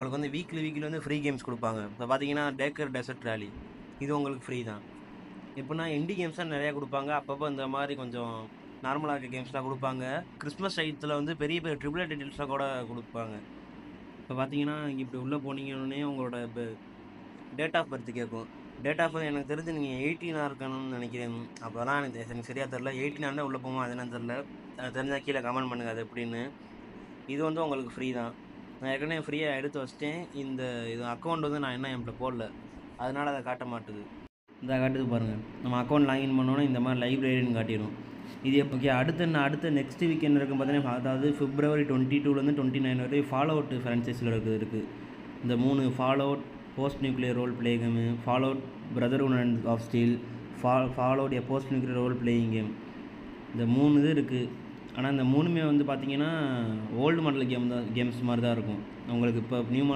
உங்களுக்கு வந்து வீக்லி வந்து ஃப்ரீ கேம்ஸ் குடுப்பாங்க. இப்ப பார்த்தீங்கன்னா, டேக்கர் டெசர்ட் ராலி இது உங்களுக்கு ஃப்ரீ தான். எப்படின்னா இண்டி கேம்ஸ் தான் நெறையா குடுப்பாங்க. அப்பப்போ இந்த மாரி கொஞ்சம் நார்மலா இருக்க கேம்ஸ்லாம் குடுப்பாங்க. கிறிஸ்மஸ் டயத்துல வந்து பெரிய பெரிய ட்ரிபிள் ஏ டைட்டில்ஸ்லாம் கூட குடுப்பாங்க. இப்ப பார்த்தீங்கன்னா, நீங்க இப்படி உள்ள போனீங்கன்னோனே உங்களோட டேட் ஆஃப் பர்த் கேட்கும். டேட் ஆஃப் பர்த் எனக்கு தெரிஞ்சு நீங்க 18ஆ இருக்கணும்னு நெனைக்கிறேன். அப்பதான் எனக்கு சரியா தெரியல. 18 இருந்தா உள்ள போமா அது என்னன்னு தெரியல. தெரிஞ்சா கீழ கமெண்ட் பண்ணுங்க அது எப்படின்னு. இது வந்து உங்களுக்கு ஃப்ரீ தான். நான் ஏற்கனவே ஃப்ரீயா எடுத்து வச்சுட்டேன். இது அக்கவுண்ட் வந்து நான் இன்னும் என்ட்ட போடல. அதனால அத காட்ட மாட்டுது. இந்தா காட்டுது பாருங்க. நம்ம அக்கவுண்ட் லாகின் பண்ணோனே இந்த மாரி லைப்ரரின்னு காட்டிரும். இது எப்போ அடுத்த நெக்ஸ்ட் வீக்கெண்ட் இருக்கும் பார்த்தீங்கன்னா, அதாவது பிப்ரவரி 22லேருந்து 29 வரை ஃபால் அவுட் ஃப்ரான்ச்சைஸில இருக்கு. இந்த 3 Fallout, post nuclear role play game, Fallout Brotherhood and of Steel, Fallout a post nuclear role playing game. இந்த 3 இது இருக்குது. ஆனால் இந்த 3மே வந்து பார்த்தீங்கன்னா ஓல்டு மாடல் கேம்ஸ் மாதிரி தான் இருக்கும். உங்களுக்கு இப்போ நியூ